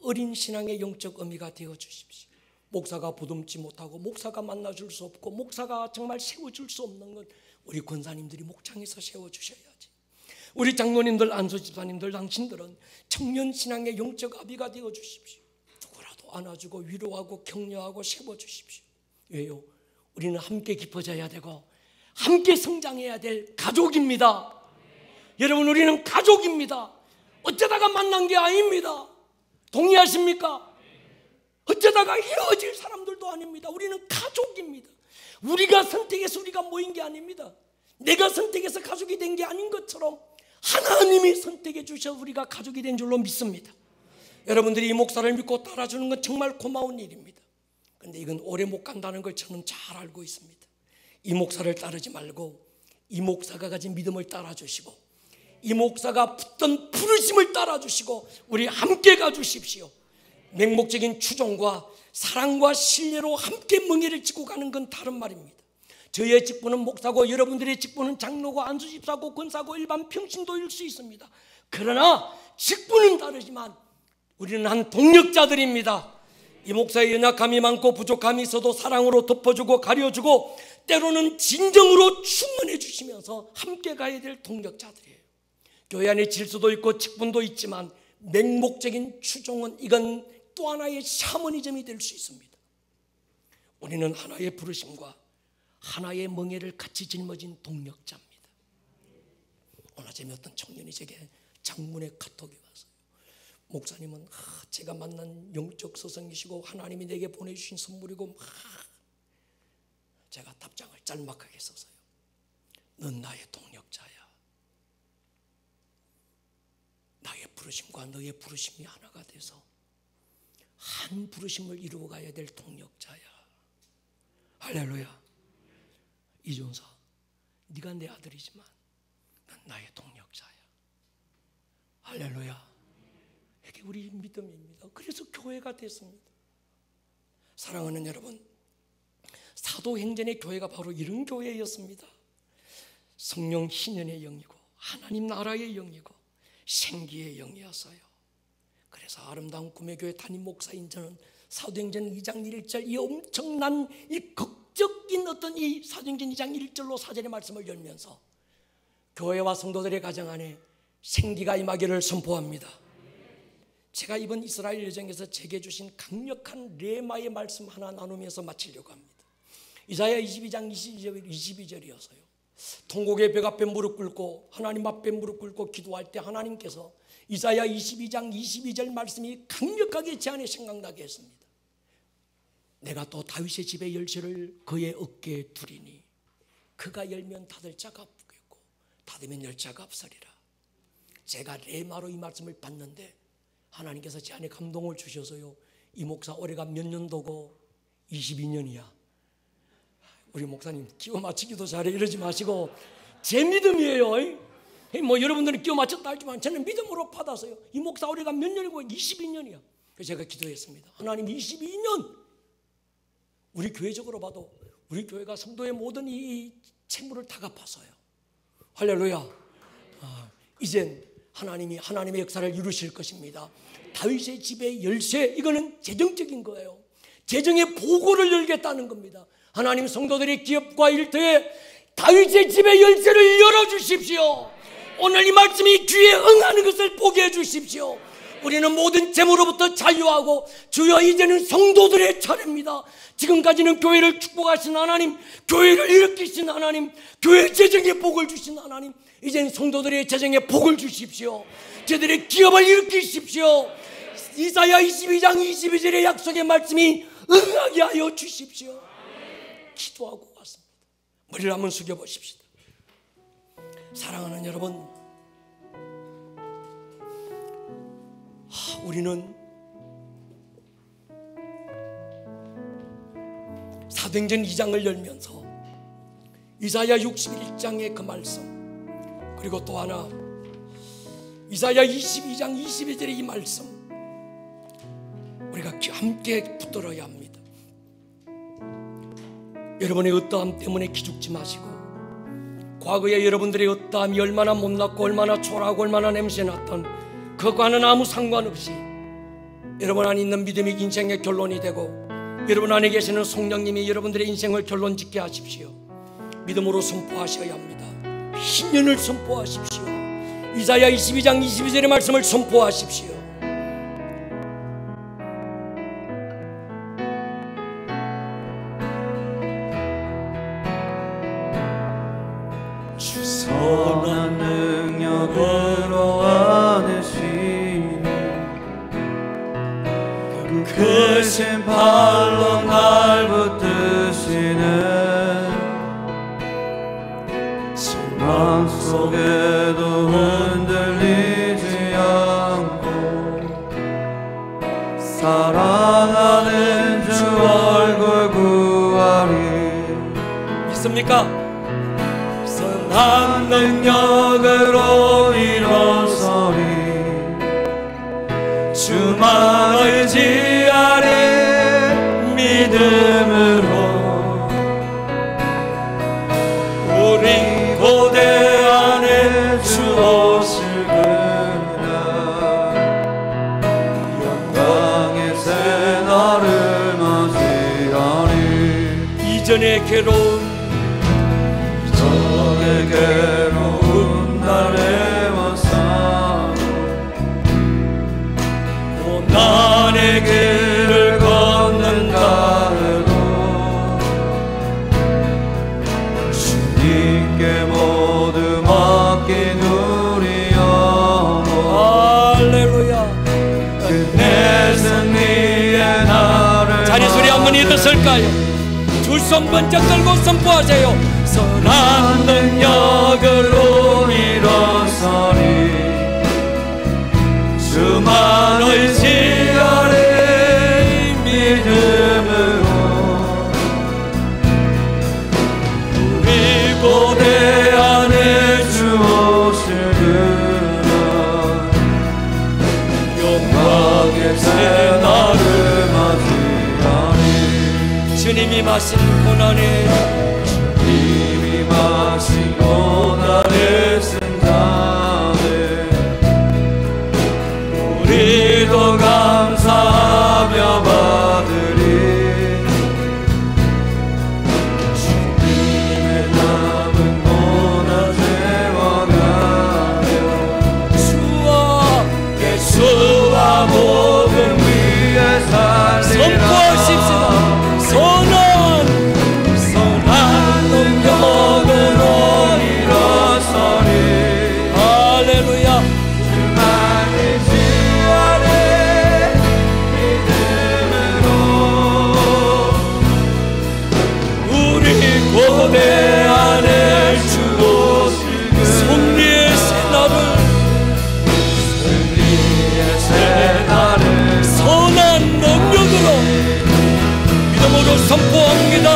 어린 신앙의 영적 의미가 되어 주십시오. 목사가 보듬지 못하고 목사가 만나줄 수 없고 목사가 정말 세워줄 수 없는 건 우리 권사님들이 목장에서 세워주셔야지. 우리 장로님들, 안수집사님들, 당신들은 청년 신앙의 영적 아비가 되어 주십시오. 누구라도 안아주고 위로하고 격려하고 세워주십시오. 왜요? 우리는 함께 깊어져야 되고 함께 성장해야 될 가족입니다. 여러분, 우리는 가족입니다. 어쩌다가 만난 게 아닙니다. 동의하십니까? 어쩌다가 헤어질 사람들도 아닙니다. 우리는 가족입니다. 우리가 선택해서 우리가 모인 게 아닙니다. 내가 선택해서 가족이 된 게 아닌 것처럼 하나님이 선택해 주셔서 우리가 가족이 된 줄로 믿습니다. 여러분들이 이 목사를 믿고 따라주는 건 정말 고마운 일입니다. 그런데 이건 오래 못 간다는 걸 저는 잘 알고 있습니다. 이 목사를 따르지 말고 이 목사가 가진 믿음을 따라주시고 이 목사가 붙던 부르심을 따라주시고 우리 함께 가주십시오. 맹목적인 추종과 사랑과 신뢰로 함께 멍에를 짚고 가는 건 다른 말입니다. 저의 직분은 목사고 여러분들의 직분은 장로고 안수집사고 권사고 일반 평신도일 수 있습니다. 그러나 직분은 다르지만 우리는 한 동력자들입니다. 이 목사의 연약함이 많고 부족함이 있어도 사랑으로 덮어주고 가려주고 때로는 진정으로 충원해 주시면서 함께 가야 될 동력자들이에요. 교회 안에 질서도 있고 직분도 있지만 맹목적인 추종은 이건 또 하나의 샤머니즘이 될 수 있습니다. 우리는 하나의 부르심과 하나의 멍에를 같이 짊어진 동력자입니다. 오늘 아침에 어떤 청년이 제게 장문의 카톡이 왔어요. 목사님은 제가 만난 영적 스승이시고 하나님이 내게 보내주신 선물이고 제가 답장을 짤막하게 썼어요. 넌 나의 동력자야. 나의 부르심과 너의 부르심이 하나가 돼서 한 부르심을 이루어가야 될 동력자야. 할렐루야. 이준서, 네가 내 아들이지만 넌 나의 동력자야. 할렐루야. 이게 우리 믿음입니다. 그래서 교회가 됐습니다. 사랑하는 여러분, 사도행전의 교회가 바로 이런 교회였습니다. 성령 희년의 영이고 하나님 나라의 영이고 생기의 영이었어요. 그래서 아름다운 꿈의 교회 담임 목사인 저는 사도행전 2장 1절 이 엄청난 이 극적인 어떤 이 사도행전 2장 1절로 사절의 말씀을 열면서 교회와 성도들의 가정 안에 생기가 임하기를 선포합니다. 제가 이번 이스라엘 여정에서 제게 주신 강력한 레마의 말씀 하나 나누면서 마치려고 합니다. 이사야 22장 22절이어서요. 통곡의 벽 앞에 무릎 꿇고 하나님 앞에 무릎 꿇고 기도할 때 하나님께서 이사야 22장 22절 말씀이 강력하게 제 안에 생각나게 했습니다. 내가 또 다윗의 집의 열쇠를 그의 어깨에 두리니 그가 열면 닫을 자가 없겠고 닫으면 열 자가 없으리라. 제가 레마로 이 말씀을 받는데 하나님께서 제 안에 감동을 주셔서요. 이 목사 올해가 몇 년도고 22년이야. 우리 목사님 끼워 맞추기도 잘해 이러지 마시고 제 믿음이에요. 뭐 여러분들은 끼워 맞췄다 하지만 저는 믿음으로 받아서요. 이 목사 올해가 몇 년이고 22년이야. 그래서 제가 기도했습니다. 하나님 22년 우리 교회적으로 봐도 우리 교회가 성도의 모든 이 채무를 다 갚았어요. 할렐루야. 이젠 하나님의 역사를 이루실 것입니다. 다윗의 집의 열쇠, 이거는 재정적인 거예요. 재정의 보고를 열겠다는 겁니다. 하나님 성도들의 기업과 일터에 다윗의 집의 열쇠를 열어주십시오. 오늘 이 말씀이 귀에 응하는 것을 보게 해주십시오. 우리는 모든 재물로부터 자유하고 주여 이제는 성도들의 차례입니다. 지금까지는 교회를 축복하신 하나님, 교회를 일으키신 하나님, 교회 재정의 복을 주신 하나님, 이제는 성도들의 재정의 복을 주십시오. 저들의 기업을 일으키십시오. 이사야 22장 22절의 약속의 말씀이 응하게 하여 주십시오. 기도하고 왔습니다. 머리를 한번 숙여보십시다. 사랑하는 여러분, 우리는 사도행전 2장을 열면서 이사야 61장의 그 말씀, 그리고 또 하나 이사야 22장 22절의 이 말씀 우리가 함께 붙들어야 합니다. 여러분의 어떠함 때문에 기죽지 마시고, 과거에 여러분들의 어떠함이 얼마나 못났고 얼마나 초라하고 얼마나 냄새났던 그거와는 아무 상관없이 여러분 안에 있는 믿음이 인생의 결론이 되고 여러분 안에 계시는 성령님이 여러분들의 인생을 결론 짓게 하십시오. 믿음으로 선포하셔야 합니다. 신년을 선포하십시오. 이사야 22장 22절의 말씀을 선포하십시오. 주 선한 능력으로 안으시니 그 크신 팔로 날 붙드시네. 절망 속에도 흔들리지 않고 사랑하는 주 얼굴 구하리. 믿습니까? 선한 능력으로 일어서리 주만 의지하리. 믿음으로 우리 고대 안에 주 오실 그날 영광의 새날을 맞이하리. 이전의 괴로움, 괴로운 날에 와서 고난의 길을 걷는다 해도 주님께 모두 맡긴 우리 영혼. 할렐루야. 영원히 듣을까요? 두 손 번쩍 들고 선포하세요. 선한 능력으로 일어서리 주만을 지하리 믿음으로 우리 고대 안에 주 오실 그날 영광의 새날을 맞이하리 주님이 마신 고난의 주님이 마신 고난의 승자네 우리도 감사하며 받으리 주님의 남은 고난 제워가며 예수와 복음 위에 살리라 선포하십시다. 선한 능력으로 일어서리 할렐루야. 주만을 지하리 믿음으로 우리 고대 안에 주 오실 승리의 새날을 승리의 새날을 선한 능력으로 믿음으로 선포합니다.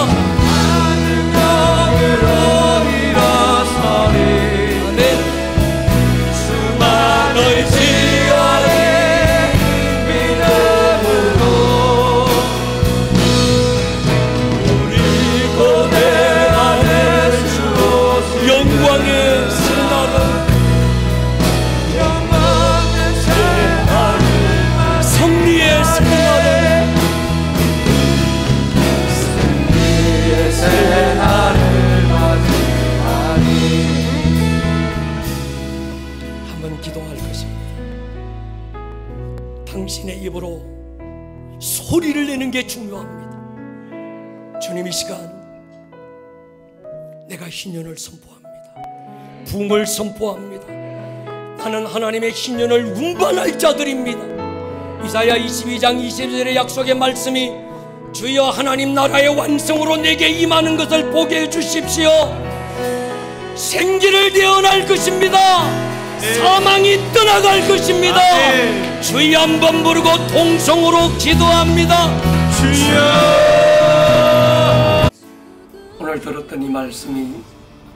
능력으로 일어서리 아멘. 주만을 지하리 믿음으로 우리 고대 안에 주 오실 영광의 새날을 영광의 새날을 승리의 새날을 승리의 새날을 맞이하리 한번 기도할 것입니다. 당신의 입으로 소리를 내는 게 중요합니다. 주님, 이 시간 내가 희년을 선포합니다. 부흥을 선포합니다. 나는 하나님의 희년을 운반할 자들입니다. 이사야 22장 20절의 약속의 말씀이 주여 하나님 나라의 완성으로 내게 임하는 것을 보게 해주십시오. 생기를 대언할 것입니다. 사망이 떠나갈 것입니다. 주여 한번 부르고 통성으로 기도합니다. 주여 오늘 들었던 이 말씀이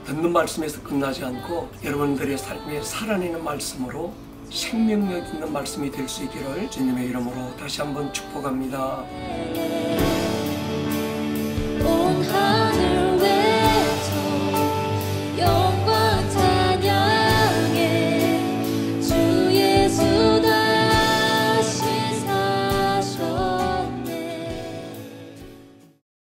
듣는 말씀에서 끝나지 않고 여러분들의 삶에 살아내는 말씀으로 생명력 있는 말씀이 될 수 있기를 주님의 이름으로 다시 한번 축복합니다.